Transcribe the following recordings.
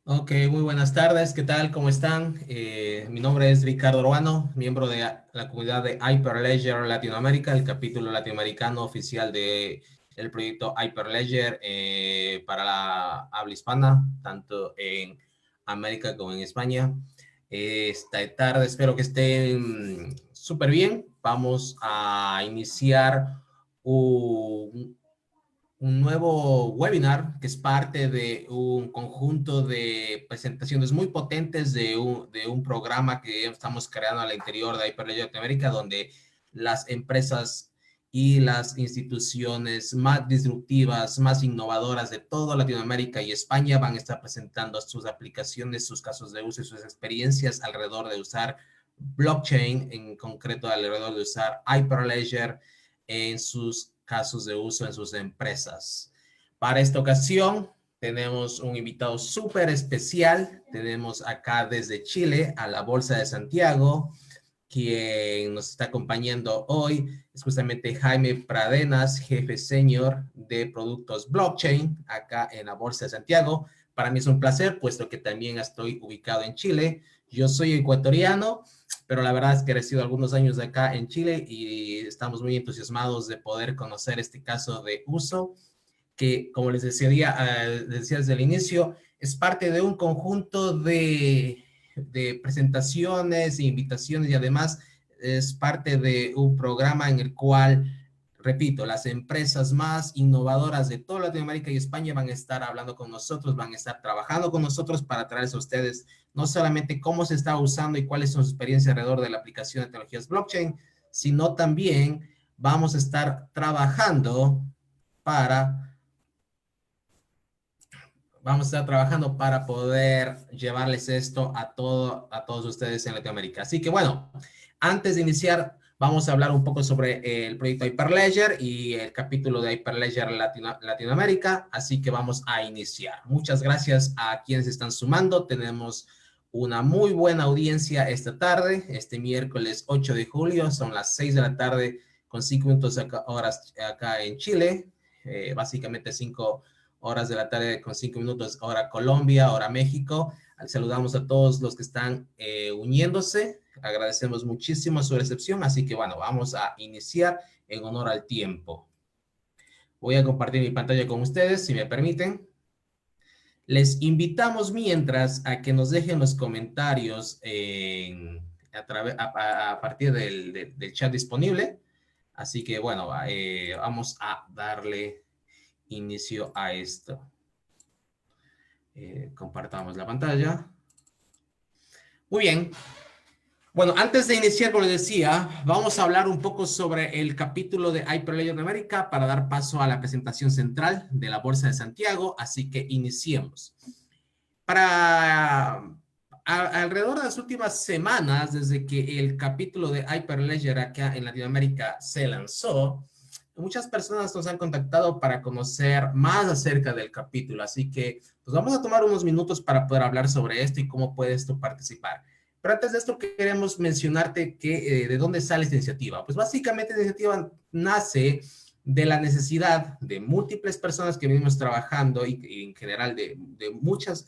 Ok, muy buenas tardes. ¿Qué tal? ¿Cómo están? Mi nombre es Ricardo Ruano, miembro de la comunidad de Hyperledger Latinoamérica, el capítulo latinoamericano oficial de el proyecto Hyperledger para la habla hispana, tanto en América como en España. Esta tarde espero que estén súper bien. Vamos a iniciar un, un nuevo webinar que es parte de un conjunto de presentaciones muy potentes de un programa que estamos creando al interior de Hyperledger Latinoamérica, donde las empresas y las instituciones más disruptivas, más innovadoras de toda Latinoamérica y España van a estar presentando sus aplicaciones, sus casos de uso y sus experiencias alrededor de usar blockchain, en concreto alrededor de usar Hyperledger en sus casos de uso en sus empresas. Para esta ocasión tenemos un invitado súper especial. Tenemos acá desde Chile a la Bolsa de Santiago. Quien nos está acompañando hoy es justamente Jaime Pradenas, jefe senior de productos blockchain acá en la Bolsa de Santiago. Para mí es un placer, puesto que también estoy ubicado en Chile. Yo soy ecuatoriano, pero la verdad es que he residido algunos años de acá en Chile y estamos muy entusiasmados de poder conocer este caso de uso que, como les decía desde el inicio, es parte de un conjunto de presentaciones e invitaciones y además es parte de un programa en el cual, repito, las empresas más innovadoras de toda Latinoamérica y España van a estar hablando con nosotros, van a estar trabajando con nosotros para traerles a ustedes no solamente cómo se está usando y cuáles son sus experiencias alrededor de la aplicación de tecnologías blockchain, sino también vamos a estar trabajando para vamos a estar trabajando para poder llevarles esto a todos ustedes en Latinoamérica. Así que bueno, antes de iniciar, vamos a hablar un poco sobre el proyecto Hyperledger y el capítulo de Hyperledger Latinoamérica. Así que vamos a iniciar. Muchas gracias a quienes están sumando. Tenemos una muy buena audiencia esta tarde, este miércoles 8 de julio, son las 6 de la tarde con 5 minutos horas acá en Chile, básicamente 5 horas de la tarde con 5 minutos, hora Colombia, hora México. Saludamos a todos los que están uniéndose. Agradecemos muchísimo su recepción. Así que bueno, vamos a iniciar en honor al tiempo. Voy a compartir mi pantalla con ustedes, si me permiten. Les invitamos mientras a que nos dejen los comentarios a partir del chat disponible. Así que bueno, vamos a darle inicio a esto. Compartamos la pantalla. Muy bien. Bueno, antes de iniciar, como les decía, vamos a hablar un poco sobre el capítulo de Hyperledger América para dar paso a la presentación central de la Bolsa de Santiago. Así que iniciemos. Alrededor de las últimas semanas, desde que el capítulo de Hyperledger acá en Latinoamérica se lanzó, muchas personas nos han contactado para conocer más acerca del capítulo, así que pues vamos a tomar unos minutos para poder hablar sobre esto y cómo puedes tú participar. Pero antes de esto queremos mencionarte que de dónde sale esta iniciativa. Pues básicamente la iniciativa nace de la necesidad de múltiples personas que venimos trabajando y en general de muchas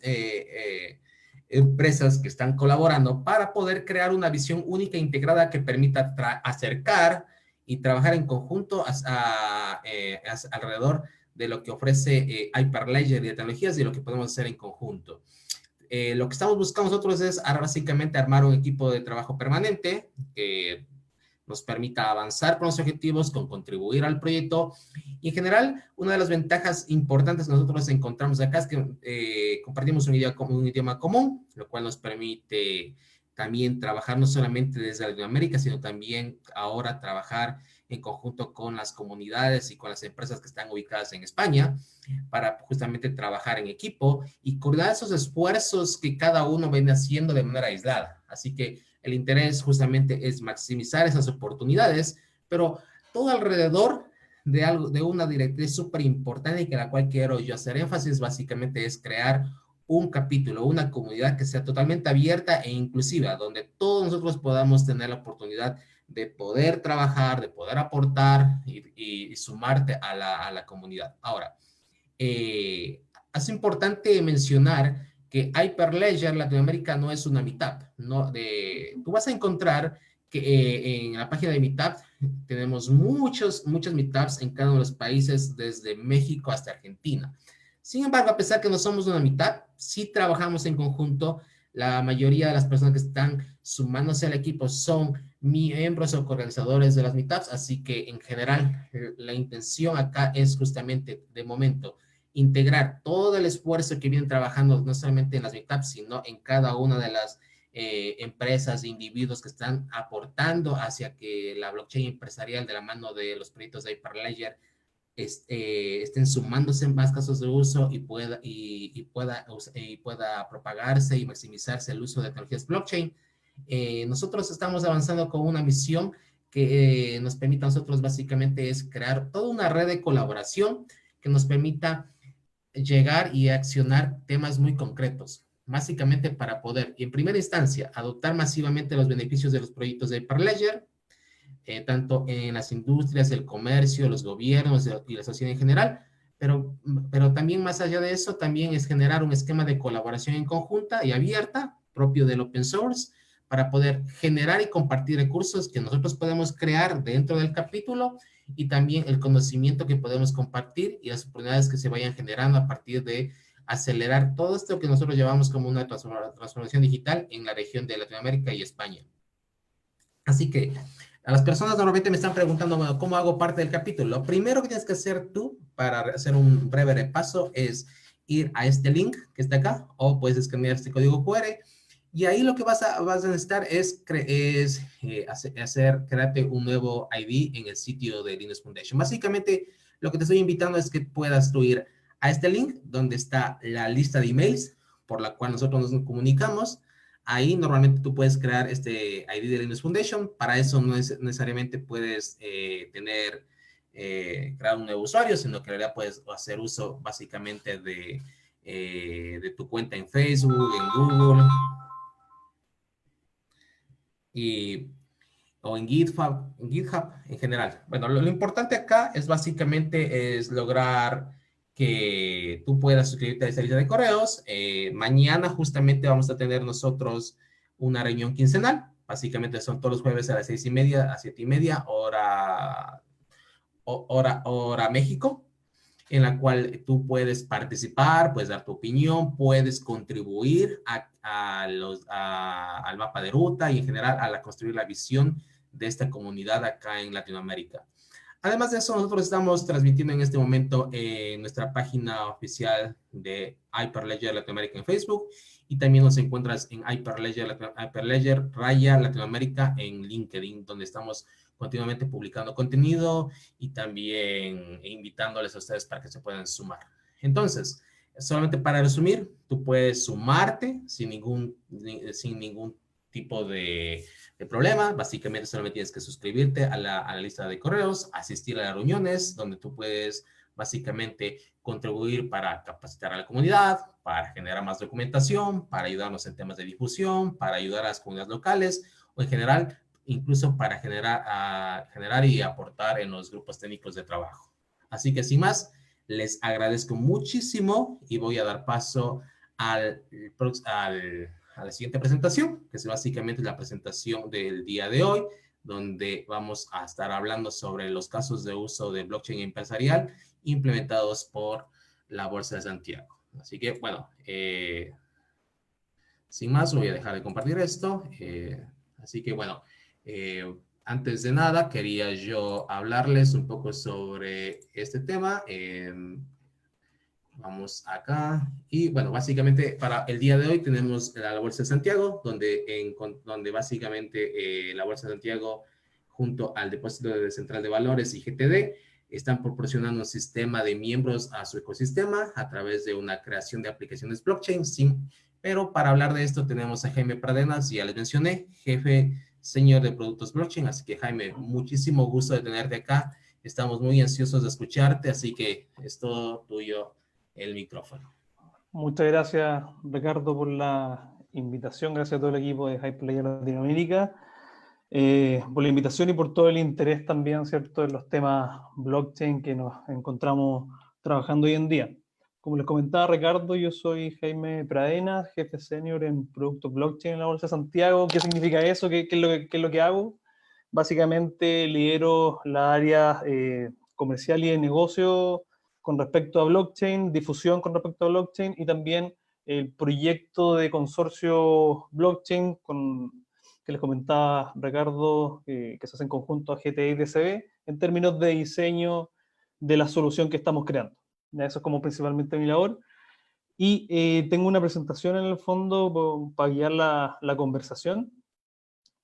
empresas que están colaborando para poder crear una visión única e integrada que permita acercar y trabajar en conjunto alrededor de lo que ofrece Hyperledger y de tecnologías y lo que podemos hacer en conjunto. Lo que estamos buscando nosotros es básicamente armar un equipo de trabajo permanente que nos permita avanzar con los objetivos, con contribuir al proyecto. Y en general, una de las ventajas importantes que nosotros encontramos acá es que compartimos un idioma común, lo cual nos permite también trabajar no solamente desde Latinoamérica, sino también ahora trabajar en conjunto con las comunidades y con las empresas que están ubicadas en España para justamente trabajar en equipo y coordinar esos esfuerzos que cada uno viene haciendo de manera aislada. Así que el interés justamente es maximizar esas oportunidades, pero todo alrededor de algo, de una directriz súper importante y que la cual quiero yo hacer énfasis básicamente es crear un capítulo, una comunidad que sea totalmente abierta e inclusiva, donde todos nosotros podamos tener la oportunidad de poder trabajar, de poder aportar y sumarte a la comunidad. Ahora, es importante mencionar que Hyperledger Latinoamérica no es una meetup. No, tú vas a encontrar que en la página de Meetup tenemos muchos meetups en cada uno de los países, desde México hasta Argentina. Sin embargo, a pesar que no somos una meetup, sí trabajamos en conjunto. La mayoría de las personas que están sumándose al equipo son miembros o organizadores de las meetups, así que en general la intención acá es justamente, de momento, integrar todo el esfuerzo que vienen trabajando no solamente en las meetups, sino en cada una de las empresas e individuos que están aportando hacia que la blockchain empresarial, de la mano de los proyectos de Hyperledger, estén sumándose en más casos de uso y pueda propagarse y maximizarse el uso de tecnologías blockchain. Nosotros estamos avanzando con una misión que nos permita a nosotros básicamente es crear toda una red de colaboración que nos permita llegar y accionar temas muy concretos, básicamente para poder, en primera instancia, adoptar masivamente los beneficios de los proyectos de Hyperledger, tanto en las industrias, el comercio, los gobiernos y la sociedad en general, pero también más allá de eso, también es generar un esquema de colaboración en conjunta y abierta, propio del open source, para poder generar y compartir recursos que nosotros podemos crear dentro del capítulo, y también el conocimiento que podemos compartir y las oportunidades que se vayan generando a partir de acelerar todo esto que nosotros llevamos como una transformación digital en la región de Latinoamérica y España. Así que a las personas normalmente me están preguntando, bueno, ¿cómo hago parte del capítulo? Lo primero que tienes que hacer tú para hacer un breve repaso es ir a este link que está acá, o puedes escanear este código QR, y ahí lo que vas a necesitar es crearte un nuevo ID en el sitio de Linux Foundation. Básicamente, lo que te estoy invitando es que puedas tú ir a este link donde está la lista de emails por la cual nosotros nos comunicamos. Ahí normalmente tú puedes crear este ID de Linux Foundation. Para eso no necesariamente puedes crear un nuevo usuario, sino que en realidad puedes hacer uso básicamente de tu cuenta en Facebook, en Google y, o en GitHub en general. Bueno, lo importante acá es básicamente es lograr que tú puedas suscribirte a esta lista de correos. Mañana justamente vamos a tener nosotros una reunión quincenal. Básicamente son todos los jueves a las 6:30 a 7:30, hora México, en la cual tú puedes participar, puedes dar tu opinión, puedes contribuir al mapa de ruta y en general a construir la visión de esta comunidad acá en Latinoamérica. Además de eso, nosotros estamos transmitiendo en este momento en nuestra página oficial de Hyperledger Latinoamérica en Facebook, y también nos encuentras en Hyperledger Latinoamérica en LinkedIn, donde estamos continuamente publicando contenido y también invitándoles a ustedes para que se puedan sumar. Entonces, solamente para resumir, tú puedes sumarte sin ningún tipo de problema. Básicamente solamente tienes que suscribirte a la lista de correos, asistir a las reuniones donde tú puedes básicamente contribuir para capacitar a la comunidad, para generar más documentación, para ayudarnos en temas de difusión, para ayudar a las comunidades locales, o en general incluso para generar y aportar en los grupos técnicos de trabajo. Así que sin más, les agradezco muchísimo y voy a dar paso a la siguiente presentación, que es básicamente la presentación del día de hoy, donde vamos a estar hablando sobre los casos de uso de blockchain empresarial implementados por la Bolsa de Santiago. Así que, bueno, sin más, voy a dejar de compartir esto. Así que, bueno, antes de nada, quería yo hablarles un poco sobre este tema. Vamos acá. Y bueno, básicamente para el día de hoy tenemos la Bolsa de Santiago, donde básicamente la Bolsa de Santiago, junto al Depósito de Central de Valores y GTD, están proporcionando un sistema de miembros a su ecosistema a través de una creación de aplicaciones blockchain. Sí, pero para hablar de esto tenemos a Jaime Pradenas, ya les mencioné, jefe señor de productos blockchain. Así que, Jaime, muchísimo gusto de tenerte acá. Estamos muy ansiosos de escucharte, así que es todo tuyo el micrófono. Muchas gracias, Ricardo, por la invitación. Gracias a todo el equipo de Hyperledger Latinoamérica por la invitación y por todo el interés también, ¿cierto?, en los temas blockchain que nos encontramos trabajando hoy en día. Como les comentaba Ricardo, yo soy Jaime Pradena, jefe senior en productos blockchain en la Bolsa de Santiago. ¿Qué significa eso? ¿Qué es lo que hago? Básicamente lidero la área comercial y de negocio con respecto a blockchain, difusión con respecto a blockchain y también el proyecto de consorcio blockchain que les comentaba Ricardo, que se hace en conjunto a GTI y DCB en términos de diseño de la solución que estamos creando. Eso es como principalmente mi labor. Y tengo una presentación en el fondo para guiar la conversación.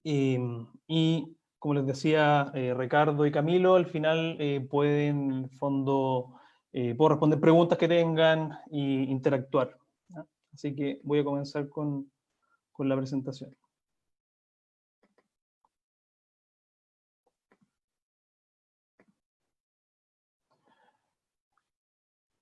Y como les decía Ricardo y Camilo, al final pueden, en el fondo, puedo responder preguntas que tengan e interactuar, ¿ya? Así que voy a comenzar con la presentación.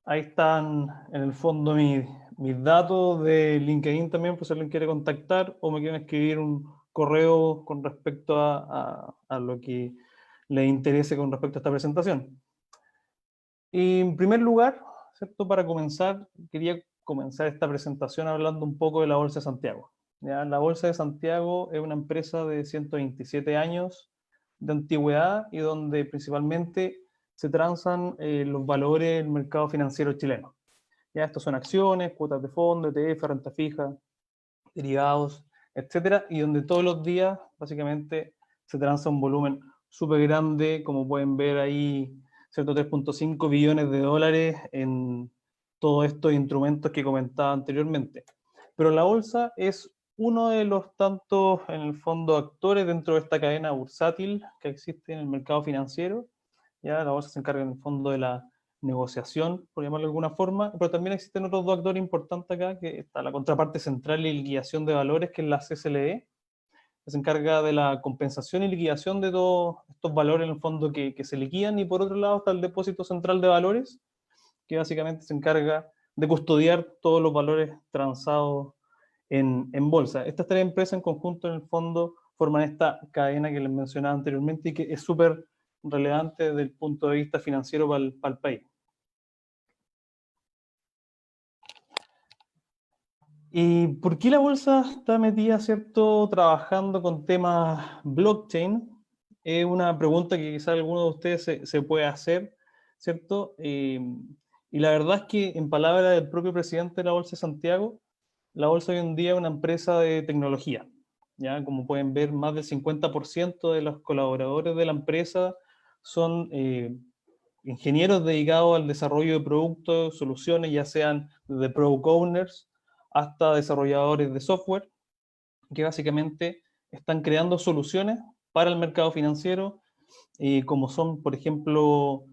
Ahí están, en el fondo, mis datos de LinkedIn también, por si alguien quiere contactar o me quieren escribir un correo con respecto a lo que les interese con respecto a esta presentación. Y en primer lugar, ¿cierto? Para comenzar, quería comenzar esta presentación hablando un poco de la Bolsa de Santiago. ¿Ya? La Bolsa de Santiago es una empresa de 127 años de antigüedad y donde principalmente se transan los valores del mercado financiero chileno. ¿Ya? Estos son acciones, cuotas de fondo, ETF, renta fija, derivados, etcétera, y donde todos los días básicamente se transa un volumen súper grande, como pueden ver ahí, ¿cierto? 3.5 billones de dólares en todos estos instrumentos que comentaba anteriormente. Pero la bolsa es uno de los tantos, en el fondo, actores dentro de esta cadena bursátil que existe en el mercado financiero. Ya la bolsa se encarga en el fondo de la negociación, por llamarlo de alguna forma, pero también existen otros dos actores importantes acá, que está la contraparte central y liquidación de valores, que es la CCLE, que se encarga de la compensación y liquidación de todos estos valores en el fondo que se liquidan, y por otro lado está el depósito central de valores, que básicamente se encarga de custodiar todos los valores transados en bolsa. Estas tres empresas en conjunto, en el fondo, forman esta cadena que les mencionaba anteriormente y que es súper relevante desde el punto de vista financiero para el país. ¿Y por qué la bolsa está metida, cierto, trabajando con temas blockchain? Es una pregunta que quizás alguno de ustedes se puede hacer, ¿cierto? Y la verdad es que, en palabras del propio presidente de la Bolsa de Santiago, la bolsa hoy en día es una empresa de tecnología. ¿Ya? Como pueden ver, más del 50% de los colaboradores de la empresa son ingenieros dedicados al desarrollo de productos, soluciones, ya sean de product owners hasta desarrolladores de software, que básicamente están creando soluciones para el mercado financiero, como son, por ejemplo,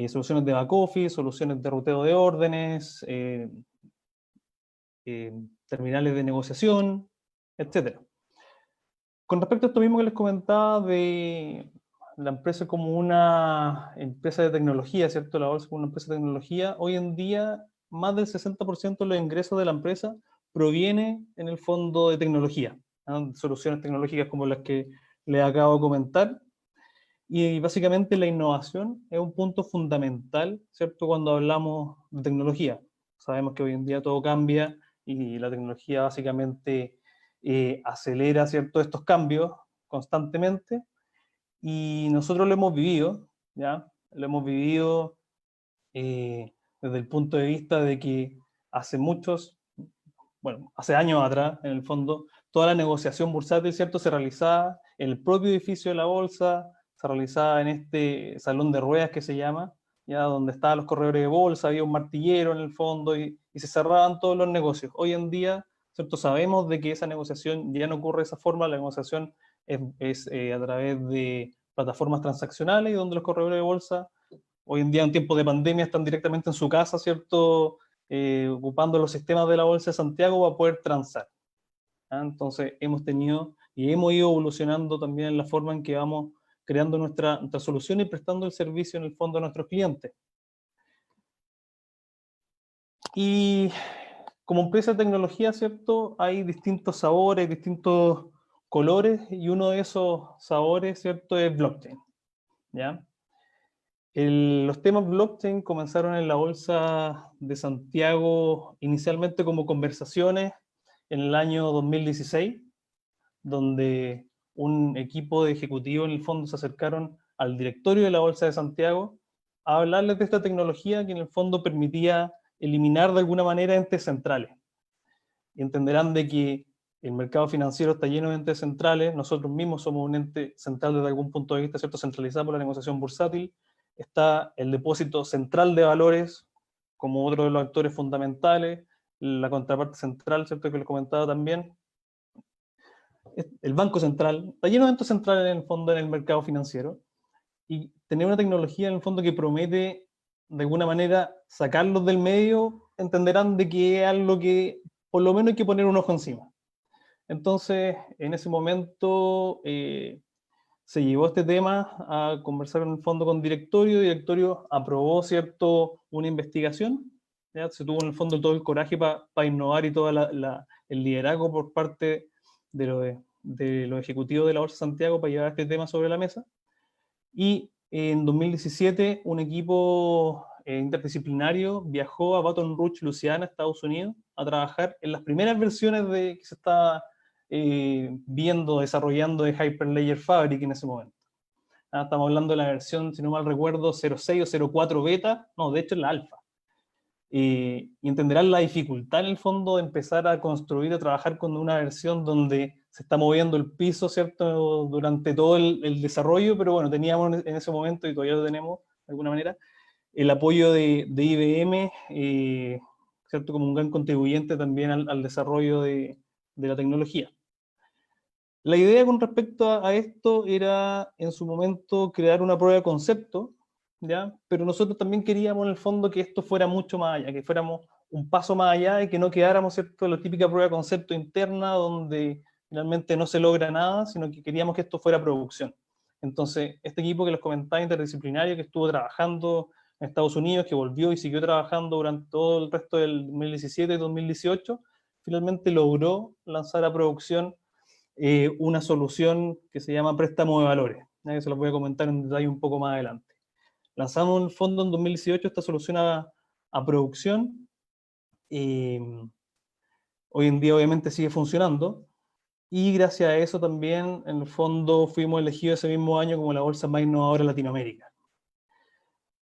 soluciones de back office, soluciones de ruteo de órdenes, terminales de negociación, etc. Con respecto a esto mismo que les comentaba de la empresa como una empresa de tecnología, ¿cierto? La bolsa como una empresa de tecnología, hoy en día más del 60% de los ingresos de la empresa proviene en el fondo de tecnología, ¿no? Soluciones tecnológicas como las que les acabo de comentar. Y básicamente la innovación es un punto fundamental, ¿cierto? Cuando hablamos de tecnología. Sabemos que hoy en día todo cambia y la tecnología básicamente acelera, ¿cierto?, estos cambios constantemente, y nosotros lo hemos vivido, ¿ya? Lo hemos vivido desde el punto de vista de que hace hace años atrás, en el fondo, toda la negociación bursátil, ¿cierto?, se realizaba en el propio edificio de la bolsa, se realizaba en este salón de ruedas que se llama, ya donde estaban los corredores de bolsa, había un martillero en el fondo y se cerraban todos los negocios. Hoy en día, ¿cierto?, sabemos de que esa negociación ya no ocurre de esa forma, la negociación es a través de plataformas transaccionales, y donde los corredores de bolsa, hoy en día en tiempos de pandemia, están directamente en su casa, ¿cierto?, ocupando los sistemas de la Bolsa de Santiago para poder transar. ¿Ah? Entonces hemos tenido y hemos ido evolucionando también en la forma en que vamos creando nuestra solución y prestando el servicio en el fondo a nuestros clientes. Y como empresa de tecnología, ¿cierto?, hay distintos sabores, distintos colores, y uno de esos sabores, ¿cierto?, es blockchain, ¿ya? Los temas blockchain comenzaron en la Bolsa de Santiago inicialmente como conversaciones en el año 2016, donde un equipo de ejecutivos en el fondo se acercaron al directorio de la Bolsa de Santiago a hablarles de esta tecnología que en el fondo permitía eliminar de alguna manera entes centrales. Y entenderán de que el mercado financiero está lleno de entes centrales, nosotros mismos somos un ente central desde algún punto de vista, ¿cierto?, centralizado por la negociación bursátil. Está el depósito central de valores como otro de los actores fundamentales, la contraparte central, ¿cierto?, que les comentaba también. El Banco Central, está lleno de eventos centrales en el fondo en el mercado financiero, y tener una tecnología en el fondo que promete de alguna manera sacarlos del medio, entenderán de que es algo que por lo menos hay que poner un ojo encima. Entonces, en ese momento se llevó este tema a conversar en el fondo con directorio aprobó, ¿cierto?, una investigación, ¿ya? Se tuvo en el fondo todo el coraje para innovar y todo el liderazgo por parte de los ejecutivos de la Bolsa de Santiago para llevar este tema sobre la mesa. Y en 2017 un equipo interdisciplinario viajó a Baton Rouge, Luisiana, Estados Unidos, a trabajar en las primeras versiones que se estaba viendo, desarrollando de Hyperledger Fabric en ese momento. Estamos hablando de la versión, si no mal recuerdo, 06 o 04 beta, no, de hecho es la alfa. Y entenderán la dificultad en el fondo de empezar a construir, a trabajar con una versión donde se está moviendo el piso, ¿cierto?, durante todo el desarrollo, pero bueno, teníamos en ese momento, y todavía lo tenemos de alguna manera, el apoyo de IBM, ¿cierto?, como un gran contribuyente también al desarrollo de la tecnología. La idea con respecto a esto era, en su momento, crear una prueba de concepto, ¿ya? Pero nosotros también queríamos, en el fondo, que esto fuera mucho más allá, que fuéramos un paso más allá y que no quedáramos, ¿cierto?, en la típica prueba de concepto interna donde finalmente no se logra nada, sino que queríamos que esto fuera producción. Entonces, este equipo que les comentaba, interdisciplinario, que estuvo trabajando en Estados Unidos, que volvió y siguió trabajando durante todo el resto del 2017 y 2018, finalmente logró lanzar a producción una solución que se llama préstamo de valores. Se los voy a comentar en detalle un poco más adelante. Lanzamos en el fondo en 2018 esta solución a producción. Hoy en día obviamente sigue funcionando, y gracias a eso también en el fondo fuimos elegidos ese mismo año como la bolsa más innovadora de Latinoamérica.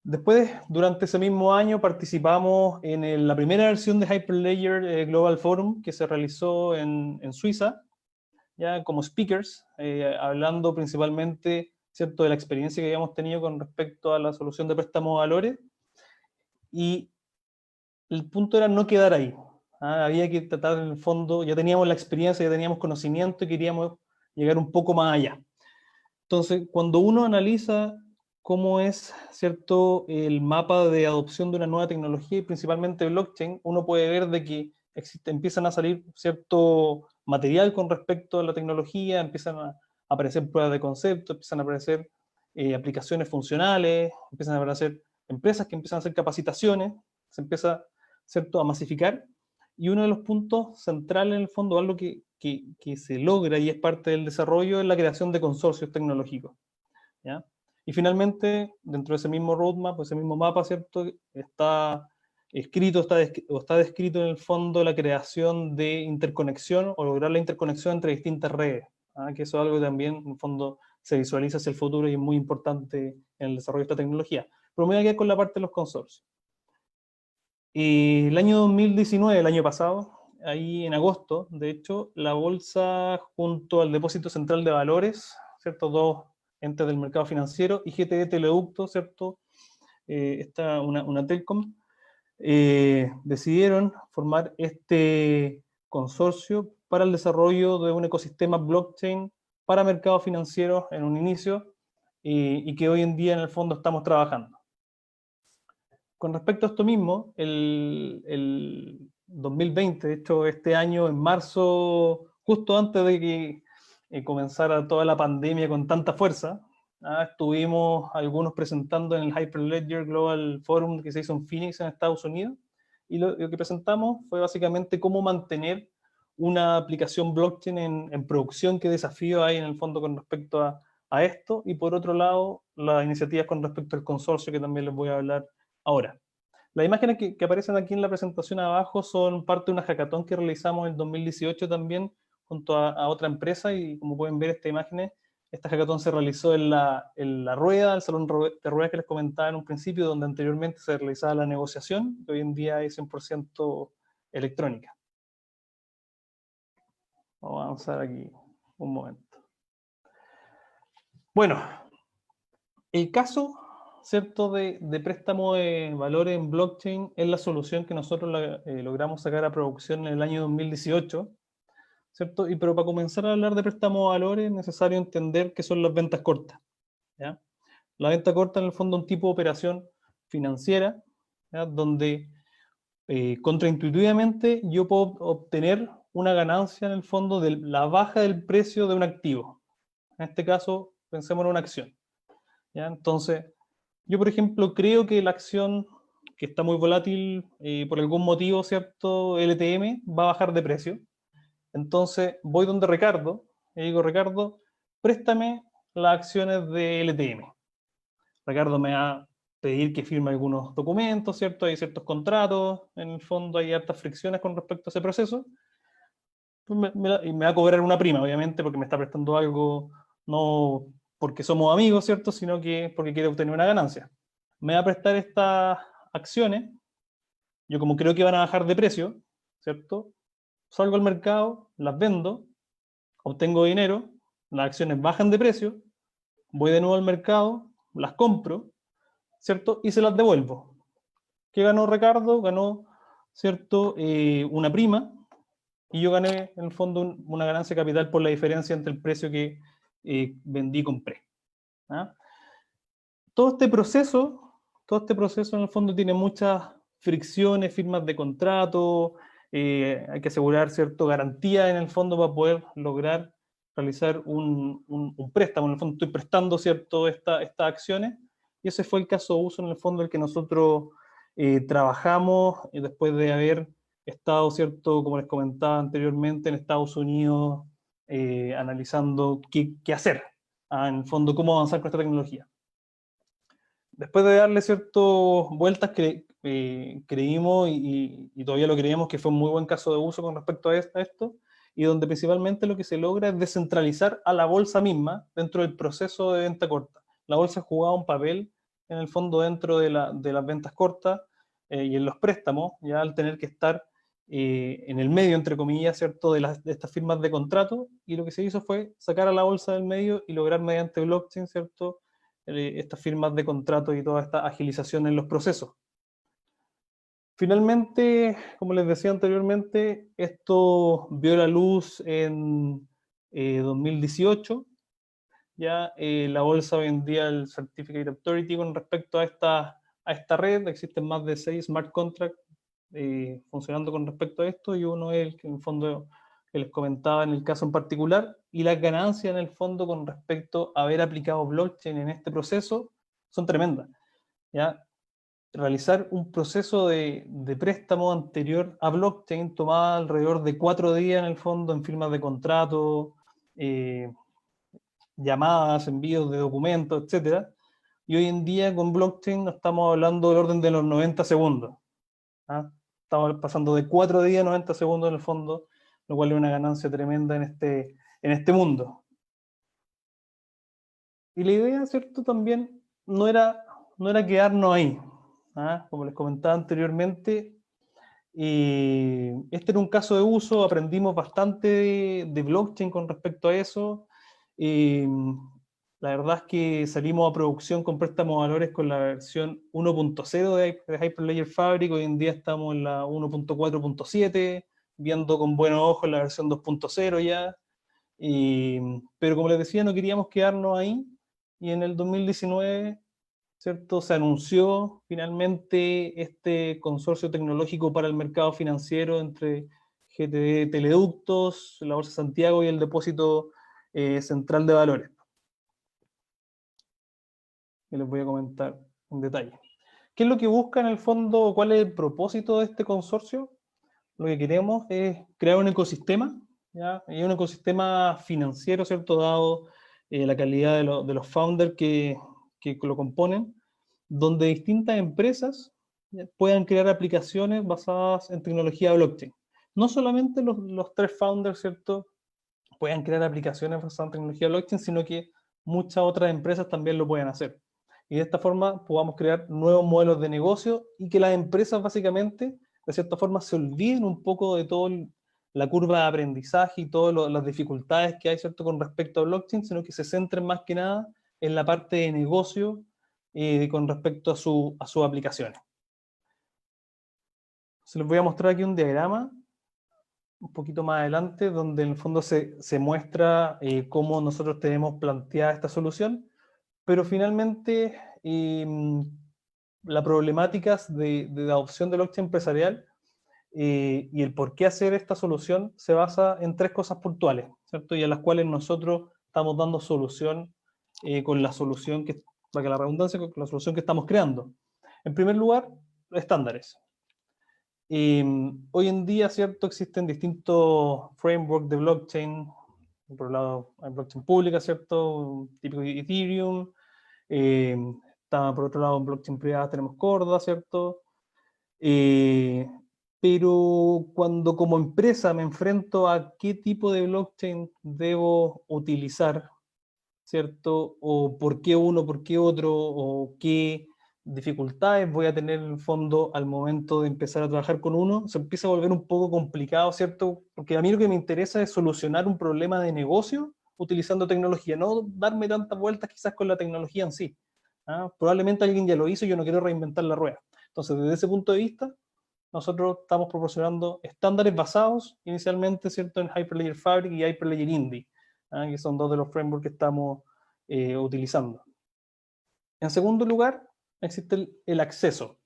Después, durante ese mismo año, participamos en la primera versión de Hyperledger Global Forum que se realizó en Suiza, ya como speakers, hablando principalmente, ¿cierto?, de la experiencia que habíamos tenido con respecto a la solución de préstamo de valores, y el punto era no quedar ahí. Había que tratar, en el fondo, ya teníamos la experiencia, ya teníamos conocimiento y queríamos llegar un poco más allá. Entonces, cuando uno analiza cómo es, ¿cierto?, el mapa de adopción de una nueva tecnología y principalmente blockchain, uno puede ver de que empiezan a salir cierto material con respecto a la tecnología, empiezan a aparecer pruebas de concepto, empiezan a aparecer aplicaciones funcionales, empiezan a aparecer empresas que empiezan a hacer capacitaciones, se empieza, ¿cierto?, a masificar. Y uno de los puntos centrales, en el fondo, algo que se logra y es parte del desarrollo, es la creación de consorcios tecnológicos, ¿ya? Y finalmente, dentro de ese mismo roadmap, ese mismo mapa, ¿cierto?, está descrito en el fondo la creación de interconexión o lograr la interconexión entre distintas redes, que eso es algo que también, en el fondo, se visualiza hacia el futuro y es muy importante en el desarrollo de esta tecnología. Pero me voy a quedar con la parte de los consorcios. Y el año 2019, el año pasado, ahí en agosto, de hecho, la bolsa junto al Depósito Central de Valores, ¿cierto?, dos entes del mercado financiero, y GTE Teleducto, ¿cierto?, una telcom, decidieron formar este consorcio para el desarrollo de un ecosistema blockchain para mercados financieros en un inicio, y que hoy en día en el fondo estamos trabajando. Con respecto a esto mismo, el 2020, de hecho este año en marzo, justo antes de que comenzara toda la pandemia con tanta fuerza, estuvimos algunos presentando en el Hyperledger Global Forum que se hizo en Phoenix, en Estados Unidos, y lo que presentamos fue básicamente cómo mantener una aplicación blockchain en producción, qué desafío hay en el fondo con respecto a a esto, y por otro lado, las iniciativas con respecto al consorcio, que también les voy a hablar ahora. Las imágenes que aparecen aquí en la presentación abajo son parte de una hackathon que realizamos en 2018 también, junto a otra empresa, y como pueden ver estas imágenes, esta hackathon se realizó en la rueda, el salón de ruedas que les comentaba en un principio, donde anteriormente se realizaba la negociación, que hoy en día es 100% electrónica. Vamos a avanzar aquí un momento. Bueno, el caso, ¿cierto?, de préstamo de valores en blockchain es la solución que nosotros logramos sacar a producción en el año 2018, ¿cierto? Pero para comenzar a hablar de préstamo de valores es necesario entender qué son las ventas cortas, ¿ya? La venta corta, en el fondo, es un tipo de operación financiera, ¿ya?, donde contraintuitivamente yo puedo obtener una ganancia, en el fondo, de la baja del precio de un activo. En este caso, pensemos en una acción, ¿ya? Entonces, yo, por ejemplo, creo que la acción, que está muy volátil, por algún motivo, ¿cierto?, LTM, va a bajar de precio. Entonces, voy donde Ricardo y digo: Ricardo, préstame las acciones de LTM. Ricardo me va a pedir que firme algunos documentos, ¿cierto? Hay ciertos contratos, en el fondo hay hartas fricciones con respecto a ese proceso. Pues y me va a cobrar una prima, obviamente, porque me está prestando algo, no porque somos amigos, ¿cierto?, sino que porque quiere obtener una ganancia. Me va a prestar estas acciones, yo como creo que van a bajar de precio, ¿cierto?, salgo al mercado, las vendo, obtengo dinero, las acciones bajan de precio, voy de nuevo al mercado, las compro, ¿cierto?, y se las devuelvo. ¿Qué ganó Ricardo? Ganó, ¿cierto?, una prima, y yo gané, en el fondo, una ganancia de capital por la diferencia entre el precio que vendí y compré. ¿Ah? Todo este proceso, en el fondo, tiene muchas fricciones, firmas de contrato, hay que asegurar, ¿cierto?, garantía, en el fondo, para poder lograr realizar un préstamo. En el fondo estoy prestando, ¿cierto?, estas acciones, y ese fue el caso de uso, en el fondo, el que nosotros trabajamos después de haber estado, ¿cierto?, como les comentaba anteriormente, en Estados Unidos, analizando qué hacer, en el fondo, cómo avanzar con esta tecnología. Después de darle ciertas vueltas, creímos y todavía lo creemos que fue un muy buen caso de uso con respecto a esto, y donde principalmente lo que se logra es descentralizar a la bolsa misma dentro del proceso de venta corta. La bolsa jugaba un papel, en el fondo, dentro de las ventas cortas y en los préstamos, ya al tener que estar en el medio, entre comillas, ¿cierto?, de estas firmas de contrato, y lo que se hizo fue sacar a la bolsa del medio y lograr mediante blockchain, ¿cierto?, estas firmas de contrato y toda esta agilización en los procesos. Finalmente, como les decía anteriormente, esto vio la luz en 2018. Ya la bolsa vendía el Certificate Authority con respecto a esta red. Existen más de 6 smart contracts funcionando con respecto a esto, y uno es el que, en el fondo, que les comentaba en el caso en particular, y las ganancias, en el fondo, con respecto a haber aplicado blockchain en este proceso son tremendas, ¿ya? Realizar un proceso de préstamo anterior a blockchain tomaba alrededor de 4 días, en el fondo, en firmas de contrato, llamadas, envíos de documentos, etcétera. Y hoy en día con blockchain no estamos hablando del orden de los 90 segundos. ¿Ah? Estamos pasando de 4 días a 90 segundos, en el fondo, lo cual es una ganancia tremenda en este mundo. Y la idea, ¿cierto?, también no era quedarnos ahí. Como les comentaba anteriormente, este era un caso de uso, aprendimos bastante de blockchain con respecto a eso. La verdad es que salimos a producción con préstamos de valores con la versión 1.0 de Hyperledger Fabric. Hoy en día estamos en la 1.4.7, viendo con buenos ojos la versión 2.0 ya. Pero como les decía, no queríamos quedarnos ahí, y en el 2019, ¿cierto?, se anunció finalmente este consorcio tecnológico para el mercado financiero entre GTD Teleductos, la Bolsa de Santiago y el Depósito Central de Valores. Y les voy a comentar en detalle. ¿Qué es lo que busca, en el fondo? ¿Cuál es el propósito de este consorcio? Lo que queremos es crear un ecosistema, ¿ya? Y un ecosistema financiero, ¿cierto?, dado la calidad de los founders que lo componen, donde distintas empresas puedan crear aplicaciones basadas en tecnología blockchain. No solamente los tres founders, ¿cierto?, puedan crear aplicaciones basadas en tecnología blockchain, sino que muchas otras empresas también lo pueden hacer. Y de esta forma podamos crear nuevos modelos de negocio y que las empresas básicamente, de cierta forma, se olviden un poco de toda la curva de aprendizaje y todas las dificultades que hay, ¿cierto?, con respecto a blockchain, sino que se centren más que nada en la parte de negocio con respecto a sus aplicaciones. Se les voy a mostrar aquí un diagrama un poquito más adelante, donde en el fondo se muestra cómo nosotros tenemos planteada esta solución, pero finalmente la problemática de adopción de blockchain empresarial y el por qué hacer esta solución se basa en tres cosas puntuales, ¿cierto? Y a las cuales nosotros estamos dando solución con la solución que, para que la redundancia, con la solución que estamos creando. En primer lugar, estándares. Hoy en día, ¿cierto?, existen distintos frameworks de blockchain. Por un lado, hay blockchain pública, ¿cierto?, típico de Ethereum. Está, por otro lado, en blockchain privada tenemos Corda, ¿cierto? Pero cuando como empresa me enfrento a qué tipo de blockchain debo utilizar, ¿cierto? O por qué uno, por qué otro, o qué dificultades voy a tener en el fondo al momento de empezar a trabajar con uno, se empieza a volver un poco complicado, ¿cierto? Porque a mí lo que me interesa es solucionar un problema de negocio utilizando tecnología, no darme tantas vueltas quizás con la tecnología en sí. Probablemente alguien ya lo hizo y yo no quiero reinventar la rueda. Entonces, desde ese punto de vista, nosotros estamos proporcionando estándares basados inicialmente, ¿cierto?, en Hyperledger Fabric y Hyperledger Indy, que son dos de los frameworks que estamos utilizando. En segundo lugar, existe el acceso.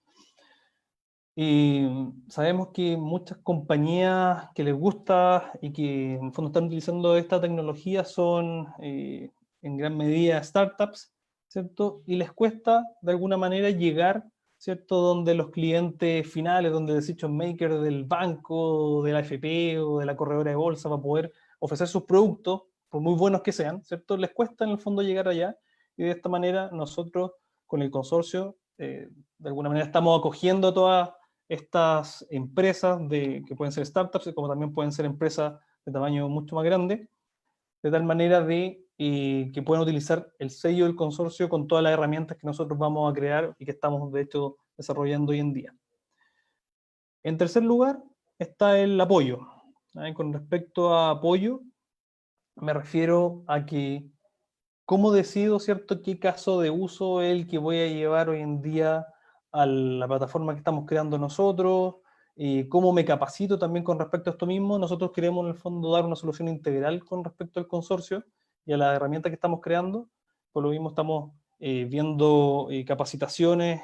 Y sabemos que muchas compañías que les gusta y que en el fondo están utilizando esta tecnología son en gran medida startups, ¿cierto? Y les cuesta de alguna manera llegar, ¿cierto?, donde los clientes finales, donde el decision maker del banco, de la AFP o de la corredora de bolsa va a poder ofrecer sus productos, por muy buenos que sean, ¿cierto? Les cuesta en el fondo llegar allá, y de esta manera nosotros con el consorcio de alguna manera estamos acogiendo a todas estas empresas que pueden ser startups, como también pueden ser empresas de tamaño mucho más grande, de tal manera que puedan utilizar el sello del consorcio con todas las herramientas que nosotros vamos a crear y que estamos, de hecho, desarrollando hoy en día. En tercer lugar, está el apoyo. Con respecto a apoyo, me refiero a que cómo decido, ¿cierto?, qué caso de uso es el que voy a llevar hoy en día a la plataforma que estamos creando nosotros, y cómo me capacito también con respecto a esto mismo. Nosotros queremos en el fondo dar una solución integral con respecto al consorcio y a la herramienta que estamos creando. Por lo mismo estamos viendo capacitaciones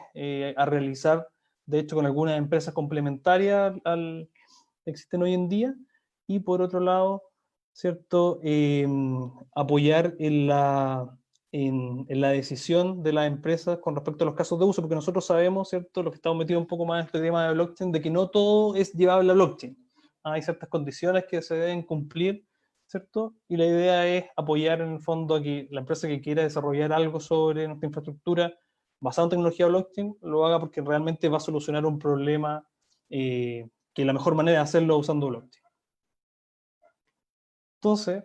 a realizar, de hecho con algunas empresas complementarias que existen hoy en día, y por otro lado, ¿cierto? Apoyar en la decisión de las empresas con respecto a los casos de uso, porque nosotros sabemos, ¿cierto?, los que estamos metidos un poco más en este tema de blockchain, de que no todo es llevable a blockchain. Hay ciertas condiciones que se deben cumplir, ¿cierto? Y la idea es apoyar en el fondo a que la empresa que quiera desarrollar algo sobre nuestra infraestructura basada en tecnología blockchain lo haga porque realmente va a solucionar un problema que la mejor manera de hacerlo usando blockchain. Entonces,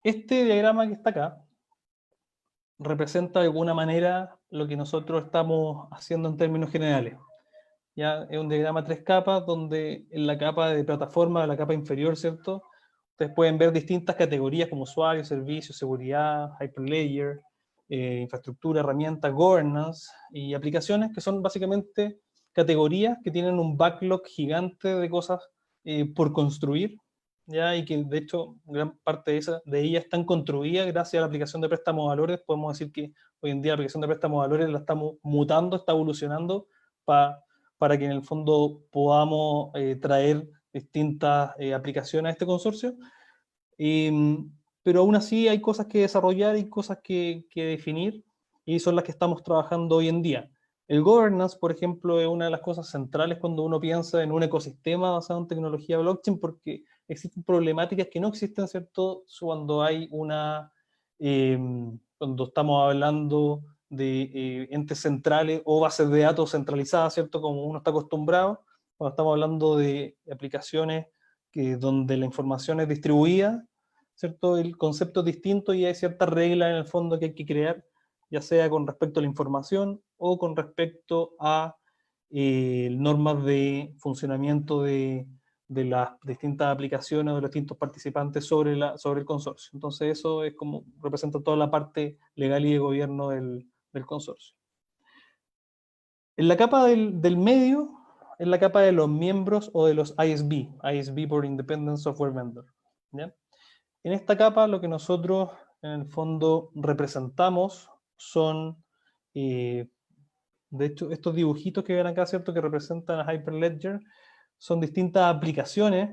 este diagrama que está acá representa de alguna manera lo que nosotros estamos haciendo en términos generales. Ya es un diagrama de 3 capas, donde en la capa de plataforma, la capa inferior, ¿cierto?, ustedes pueden ver distintas categorías como usuario, servicios, seguridad, hyperledger, infraestructura, herramientas, governance y aplicaciones, que son básicamente categorías que tienen un backlog gigante de cosas por construir, ¿ya? Y que de hecho gran parte de ellas están construidas gracias a la aplicación de préstamos de valores. Podemos decir que hoy en día la aplicación de préstamos de valores la estamos mutando, está evolucionando para que en el fondo podamos traer distintas aplicaciones a este consorcio. Pero aún así hay cosas que desarrollar y cosas que definir, y son las que estamos trabajando hoy en día. El governance, por ejemplo, es una de las cosas centrales cuando uno piensa en un ecosistema basado en tecnología blockchain, porque existen problemáticas que no existen, ¿cierto?, cuando hay una cuando estamos hablando de entes centrales o bases de datos centralizadas, ¿cierto? Como uno está acostumbrado, cuando estamos hablando de aplicaciones donde la información es distribuida, ¿cierto? El concepto es distinto y hay ciertas reglas en el fondo que hay que crear, ya sea con respecto a la información o con respecto a normas de funcionamiento de las distintas aplicaciones o de los distintos participantes sobre el consorcio. Entonces eso es como representa toda la parte legal y de gobierno del consorcio. En la capa del medio es la capa de los miembros o de los ISV por Independent Software Vendor, ¿ya? En esta capa lo que nosotros en el fondo representamos son, de hecho, estos dibujitos que ven acá, ¿cierto? Que representan a Hyperledger, son distintas aplicaciones